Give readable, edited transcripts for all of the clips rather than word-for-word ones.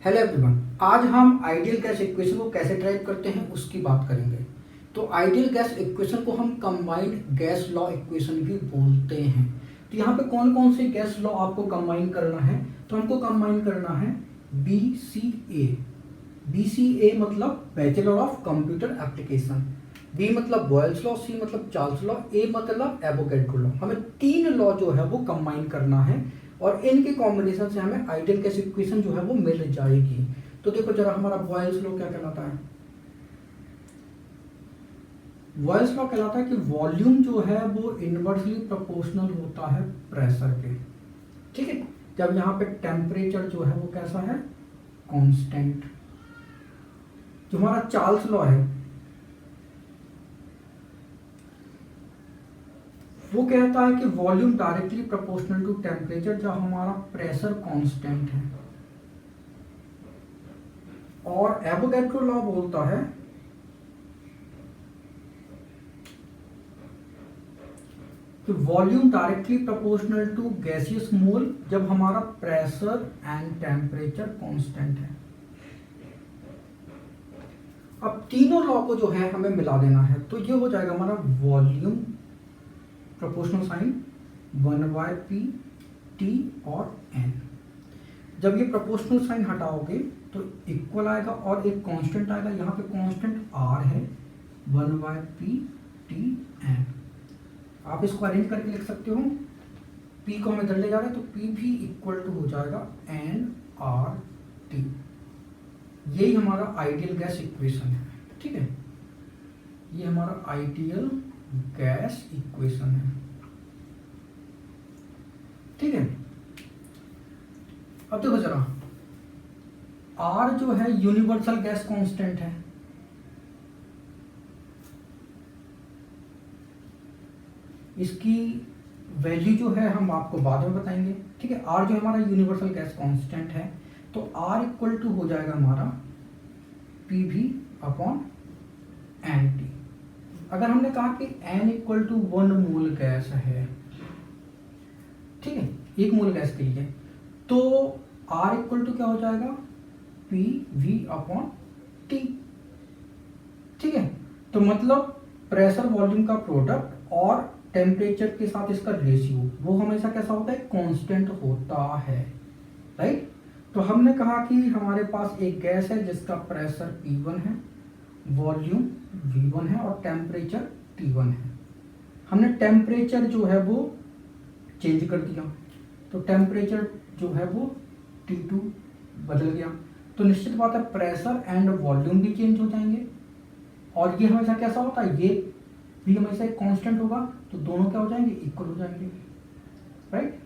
Hello everyone, आज हम ideal gas equation को कैसे ड्राइव करते हैं उसकी बात करेंगे। तो आइडियल गैस इक्वेशन को हम कंबाइंड गैस लॉ इक्वेशन भी बोलते हैं। तो यहाँ पे कौन कौन से गैस लॉ आपको कंबाइन करना है? तो हमको कंबाइन करना है BCA। BCA मतलब bachelor of computer application, B मतलब बॉयल्स लॉ, C मतलब चार्ल्स लॉ, A मतलब एवोगैड्रो लॉ। हमें तीन लॉ जो है वो कंबाइन करना है और इनके कॉम्बिनेशन से हमें आइडियल गैस इक्वेशन जो है वो मिल जाएगी। तो देखो जरा, हमारा बॉयल्स लॉ क्या कहलाता है? बॉयल्स लॉ कहलाता है कि वॉल्यूम जो है वो इनवर्सली प्रोपोर्शनल होता है प्रेशर के। ठीक है, जब यहाँ पे टेम्परेचर जो है वो कैसा है? कांस्टेंट। जो हमारा चार्ल्स लॉ है वो कहता है कि volume directly proportional to temperature जब हमारा प्रेशर कांस्टेंट है। और एवोगैड्रो लॉ बोलता है कि volume directly proportional to gaseous mole जब हमारा प्रेशर एंड टेम्परेचर कांस्टेंट है। अब तीनों लॉ को जो है हमें मिला देना है, तो ये हो जाएगा हमारा volume proportional sign 1/p t और n। जब ये प्रोपोर्शनल साइन हटाओगे तो इक्वल आएगा और एक कांस्टेंट आएगा। यहाँ पे कांस्टेंट r है 1/p t n। आप इसको अरेंज करके लिख सकते हो। p को हम इधर ले जा रहे हैं तो p भी इक्वल टू हो जाएगा n r t। यही हमारा आइडियल गैस इक्वेशन है। ठीक है, ये हमारा आइडियल गैस इक्वेशन है। ठीक है, अब देखो जरा, R जो है यूनिवर्सल गैस कांस्टेंट है। इसकी वैल्यू जो है हम आपको बाद में बताएंगे। ठीक है, R जो हमारा यूनिवर्सल गैस कांस्टेंट है तो R इक्वल टू हो जाएगा हमारा PV अपॉन NT। अगर हमने कहा कि N equal to 1 mole gas है, ठीक है, एक मोल गैस के लिए, तो R इक्वल टू क्या हो जाएगा? PV upon T। ठीक है, तो मतलब प्रेशर वॉल्यूम का प्रोडक्ट और टेम्परेचर के साथ इसका रेशियो वो हमेशा कैसा होता है? कांस्टेंट होता है। राइट, तो हमने कहा कि हमारे पास एक गैस है जिसका प्रेशर P1 है, वॉल्यूम V1 है और टेम्परेचर T1 है। हमने टेम्परेचर जो है वो चेंज कर दिया, तो टेम्परेचर जो है वो T2 बदल गया। तो निश्चित बात है प्रेशर एंड वॉल्यूम भी चेंज हो जाएंगे और ये हमेशा कैसा होता है? ये भी हमेशा एक कांस्टेंट होगा, तो दोनों क्या हो जाएंगे? इक्वल हो जाएंगे। राइट,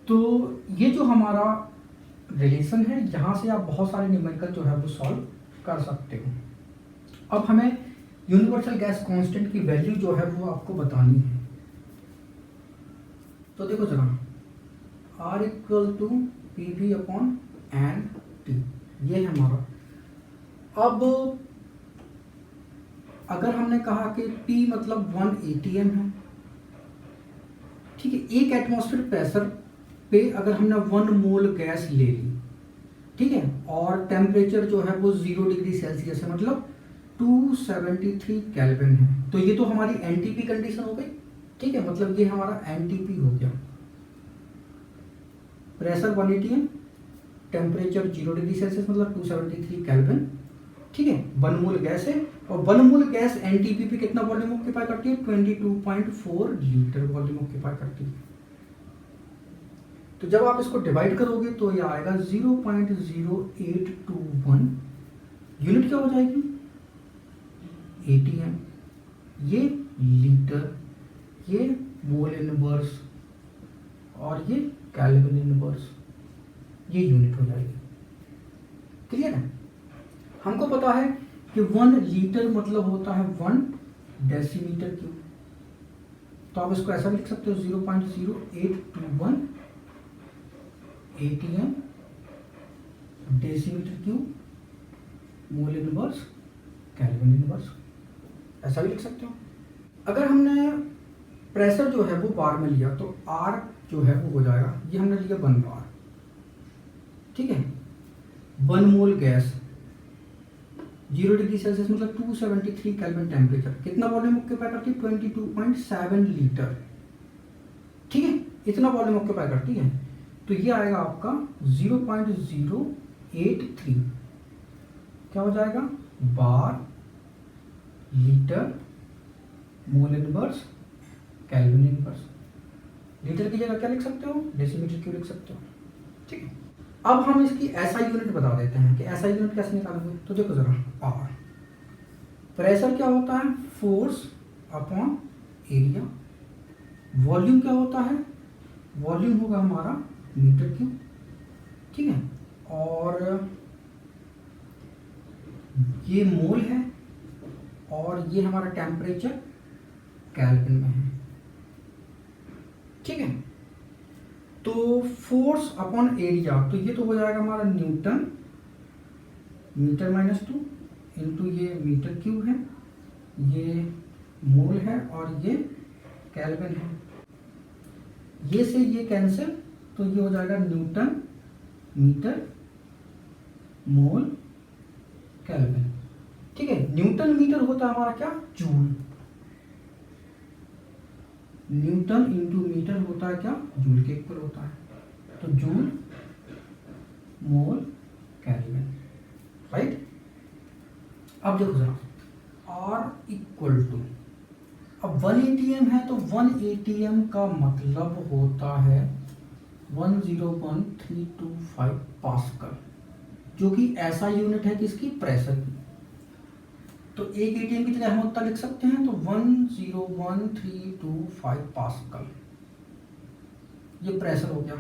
तो ये जो हमारा रिलेशन है, यहाँ से आप बहुत सारे न्यूमेरिकल जो है वो सॉल्व कर सकते हो। अब हमें यूनिवर्सल गैस कांस्टेंट की वैल्यू जो है वो आपको बतानी है। तो देखो जरा, R equal to PV upon NT, ये है हमारा। अब अगर हमने कहा कि P मतलब 1 atm है, ठीक है, एक एटमॉस्फेयर प्रेशर पे अगर हमने 1 मोल गैस ले ली, ठीक है, और टेम्परेचर जो है वो 0 डिग्री सेल्सियस है, मतलब 273 केल्विन है, तो ये तो हमारी NTP कंडीशन हो गई। ठीक है, मतलब ये हमारा NTP हो गया। Pressure 1 atm, temperature 0 degree Celsius मतलब 273 केल्विन। ठीक है, 1 मोल गैस है और 1 मोल गैस NTP पे कितना वॉल्यूम ऑक्यूपाई करती है? 22.4 लीटर वॉल्यूम ऑक्यूपाई करती है। तो जब आप इसको डिवाइड करोगे तो ये आएगा 0.0821। यूनिट क्या हो जाएगी? ATM, ये लीटर, ये मोल इनवर्स और ये केल्विन इनवर्स, ये यूनिट हो जाएगी। क्लियर है? हमको पता है कि 1 लीटर मतलब होता है 1 डेसीमीटर क्यूब, तो आप इसको ऐसा भी लिख सकते हो 0.0821 ATM decimetre cube mole inverse kelvin inverse, ऐसा भी लिख सकते हो। अगर हमने प्रेशर जो है वो बार में लिया तो R जो है वो हो जाएगा, ये हमने लिया 1 बार, ठीक है। 1 मोल गैस 0 डिग्री सेल्सियस मतलब 273 केल्विन टेम्परेचर, कितना वॉल्यूम ऑक्यूपाई करती है? 22.7 लीटर, ठीक है, इतना वॉल्यूम ऑक्यूपाई करती है। तो ये आएगा आपका 0.083, क्या हो जाएगा? Bar litre mole inverse kelvin inverse. Litre की जगह क्या लिख सकते हो? डेसीमीटर क्यूब लिख सकते हो, ठीक है। अब हम इसकी एसआई यूनिट बता देते हैं कि एसआई यूनिट कैसे निकालोगे। तो देखो जरा, आर प्रेशर क्या होता है? Force upon area. वॉल्यूम क्या होता है? वॉल्यूम होगा हमारा मीटर क्यूब, ठीक है। और ये मोल है और ये हमारा टेम्परेचर केल्विन में है, ठीक है। तो फोर्स अपॉन एरिया, तो ये तो हो जाएगा हमारा न्यूटन मीटर -2 इंटू ये मीटर क्यूब है, ये मोल है और ये केल्विन है। ये से ये कैंसिल, तो ये हो जाएगा न्यूटन मीटर मोल केल्विन, ठीक है। न्यूटन मीटर होता है हमारा क्या? जूल। न्यूटन इंटू मीटर होता है क्या? जूल के इक्वल होता है। तो जूल मोल केल्विन, राइट। अब देखो जरा, R इक्वल टू, अब 1 ATM है तो 1 ATM का मतलब होता है 101,325 पास्कल, जो कि ऐसा यूनिट है किसकी? प्रेशर की। तो एक एटीएम की जगह हम उतना लिख सकते हैं, तो 101,325 पास्कल, ये प्रेशर हो गया।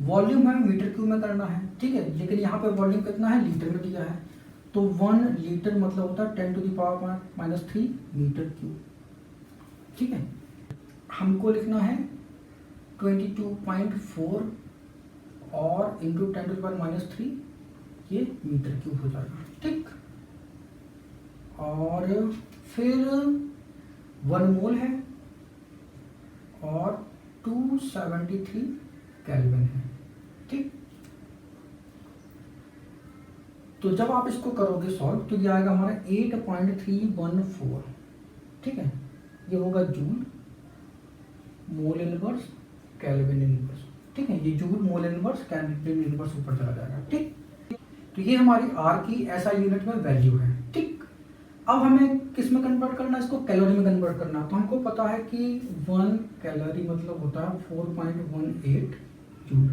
वॉल्यूम है मीटर क्यूब में करना है, ठीक है, लेकिन यहाँ पे वॉल्यूम कितना है? लीटर में दिया है। तो 1 लीटर मतलब होता है 10⁻³ मीटर क्यूब, ठीक है। हमको लिखना है 22.4 और इंटू 10⁻³ ये मीटर क्यूब हो जाएगा, ठीक। और फिर 1 मोल है और 273 केल्विन है, ठीक। तो जब आप इसको करोगे सॉल्व तो ये आएगा हमारा 8.314, ठीक है। ये होगा joule mole inverse kelvin inverse, ठीक है। ये joule mole inverse kelvin inverse ऊपर चला जाएगा, ठीक। तो ये हमारी आर की ऐसा यूनिट में वैल्यू है, ठीक। अब हमें किस में कन्वर्ट करना है? इसको कैलोरी में कन्वर्ट करना। तो हमको पता है कि 1 कैलोरी मतलब होता है 4.18 जूल।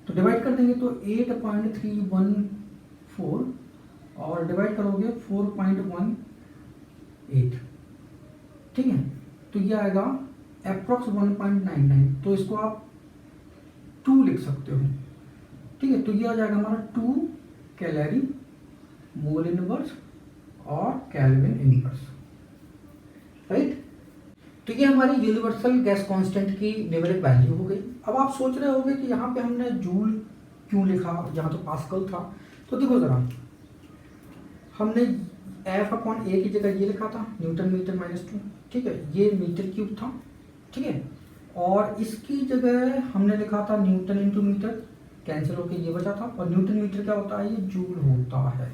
तो डिवाइड कर देंगे तो 8.314 और डिवाइड करोगे 4.18, ठीक है। तो ये आएगा अप्रॉक्स 1.99। तो इसको आप 2 लिख सकते हो, ठीक है। तो ये आ जाएगा हमारा 2 कैलोरी मोल इनवर्स और केल्विन इनवर्स, राइट। तो ये हमारी यूनिवर्सल गैस कांस्टेंट की न्यूमेरिक वैल्यू हो गई। अब आप सोच रहे होंगे कि यहाँ पे हमने जूल क्यों लिखा जहाँ तो पास्कल था। तो देखो जरा, हमने F/A की जगह ये लिखा था न्यूटन मीटर -2, ठीक है। ये मीटर क्यूब था, ठीक है। और इसकी जगह हमने लिखा था न्यूटन इंटू मीटर, कैंसिल होकर ये बचा था। और न्यूटन मीटर क्या होता है? ये जूल होता है,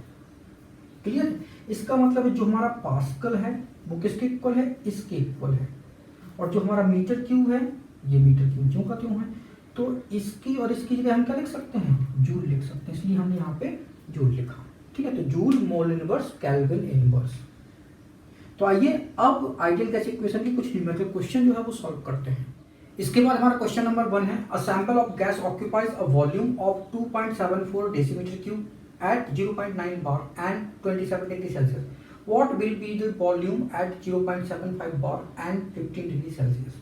क्लियर। इसका मतलब है जो हमारा पास्कल है वो किसके इक्वल है? इसके इक्वल है। और जो हमारा मीटर क्यूब है ये मीटर क्यूब ज्यों का त्यों है। तो इसकी और इसकी जगह हम क्या लिख सकते हैं? जूल लिख सकते हैं, इसलिए हमने यहाँ पे जूल लिखा, ठीक है। तो joule mole inverse kelvin inverse. तो आइए अब आइडियल गैस इक्वेशन की कुछ न्यूमेरिकल क्वेश्चन जो है वो सॉल्व करते हैं। इसके बाद हमारा क्वेश्चन नंबर 1 है, a sample of gas occupies a volume of 2.74 decimetre cube at 0.9 bar and 27 degree Celsius. What will be the volume at 0.75 bar and 15 degree Celsius?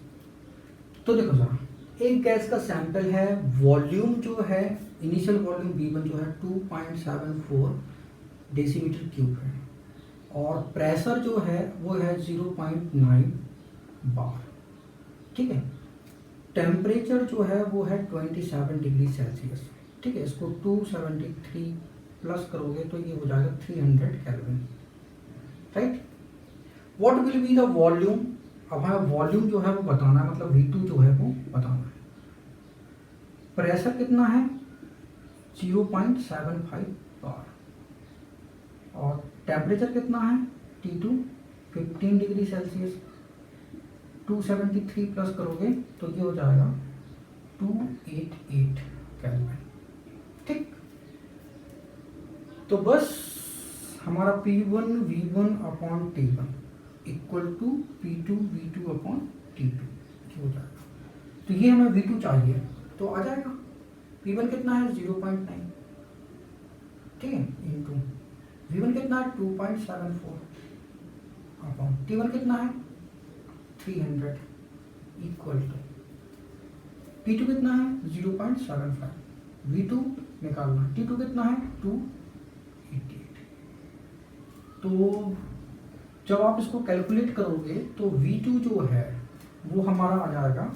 तो देखो जरा, एक गैस का सैंपल है, वॉल्यूम जो है इनिशियल वॉल्यूम V1 जो है 2.74 डेसीमीटर क्यूब है और प्रेशर जो है वो है 0.9 बार, ठीक है। टेम्परेचर जो है वो है 27 डिग्री सेल्सियस, ठीक है। इसको 273 प्लस करोगे तो ये हो जाएगा 300 kelvin, right. What will be the volume? अब हमें वॉल्यूम जो है वो बताना है, मतलब V2 जो है वो बताना है। प्रेशर कितना है? 0.75 बार। और टेम्परेचर कितना है T2 15 डिग्री सेल्सियस, 273 प्लस करोगे तो ये हो जाएगा 288 केल्विन। ठीक, तो बस हमारा P1 V1 upon T1 equal to P2 V2 upon T2 हो जाएगा। तो ये हमें V2 चाहिए तो आ जाएगा। P1 कितना है 0.9, ठीक है, इंटू V1 कितना है 2.74 अपॉन T1 कितना है 300 इक्वल टू P2 कितना है 0.75, V2 निकालना, T2 कितना है 288। तो जब आप इसको कैलकुलेट करोगे तो V2 जो है वो हमारा आ जाएगा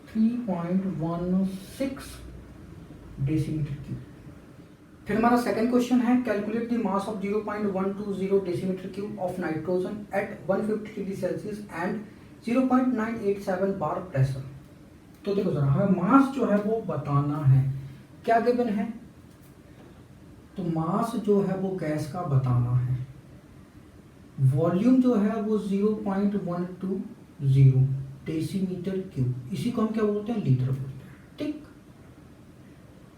3.16 डेसीमीटर क्यूब। फिर हमारा सेकंड क्वेश्चन है calculate the mass of 0.120 decimetre cube of nitrogen eight 150 degree Celsius and 0.987 bar pressure. तो देखो जरा हमें मास जो है वो बताना है, क्या गिवन है, तो मास जो है वो गैस का बताना है, वॉल्यूम जो है वो 0.120 डेसीमीटर क्यूब, इसी को हम क्या बोलते हैं लीटर बोलते हैं। ठीक,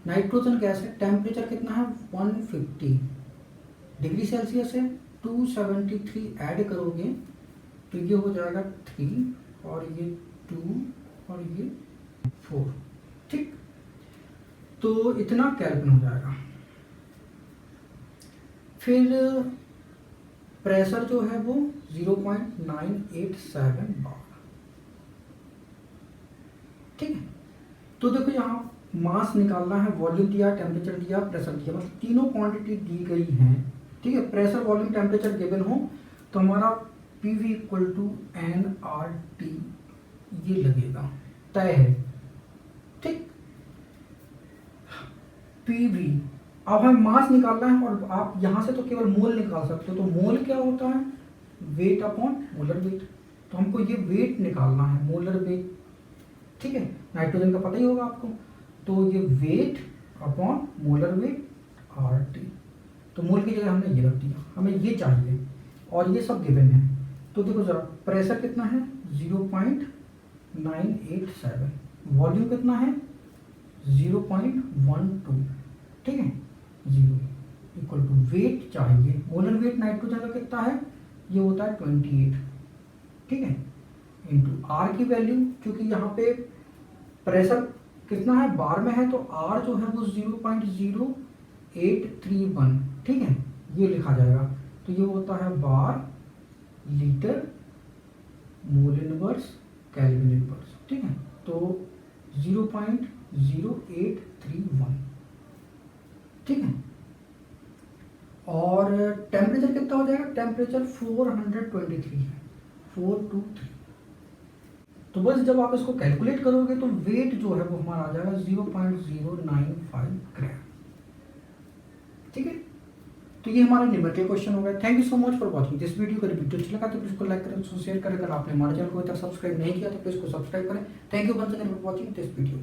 नाइट्रोजन गैस है, टेम्परेचर कितना है 150 डिग्री सेल्सियस है, 273 ऐड करोगे तो ये हो जाएगा 3 और ये 2 और ये 4। ठीक, तो इतना केल्विन हो जाएगा। फिर प्रेशर जो है वो 0.987 बार। ठीक है, तो देखो यहाँ मास निकालना है, वॉल्यूम दिया, टेम्परेचर दिया, प्रेशर दिया, मतलब तीनों क्वांटिटी दी गई हैं। ठीक है, प्रेशर वॉल्यूम टेम्परेचर गिवन हो तो हमारा PV इक्वल टू nRT ये लगेगा, तय है। ठीक, PV, अब हमें मास निकालना है और आप यहाँ से तो केवल मोल निकाल सकते हो। तो मोल क्या होता है वेट अपॉन मोलर वेट, तो हमको ये वेट निकालना है, मोलर वेट। ठीक है, नाइट्रोजन का पता ही होगा आपको, तो ये weight upon molar weight RT। तो मोल की जगह हमने ये रख दिया, हमें ये चाहिए और ये सब गिवन है। तो देखो जरा प्रेशर कितना है 0.987, वॉल्यूम कितना है 0.12, ठीक है, 0 इक्वल टू वेट चाहिए, मोलर वेट नाइट्रोजन का कितना है, ये होता है 28, ठीक है, इंटू आर की वैल्यू, क्योंकि यहाँ पे प्रेशर कितना है बार में है तो आर जो है वो 0.0831, ठीक है, ये लिखा जाएगा। तो ये होता है bar litre mole inverse kelvin inverse, ठीक है, तो 0.0831, ठीक है। और टेम्परेचर कितना हो जाएगा, टेम्परेचर 423 है, 423। तो बस जब आप इसको कैलकुलेट करोगे तो वेट जो है वो हमारा आ जाएगा 0.095 ग्राम। ठीक है, तो ये हमारा न्यूमेरिकल क्वेश्चन हो गया। Thank you so much for watching this video. अगर वीडियो अच्छा लगा तो प्लीज को लाइक करें, उसको शेयर करें। अगर आपने हमारे चैनल को अभी तक सब्सक्राइब नहीं किया तो प्लीज को सब्सक्राइब करें। Thank you once again for watching this video.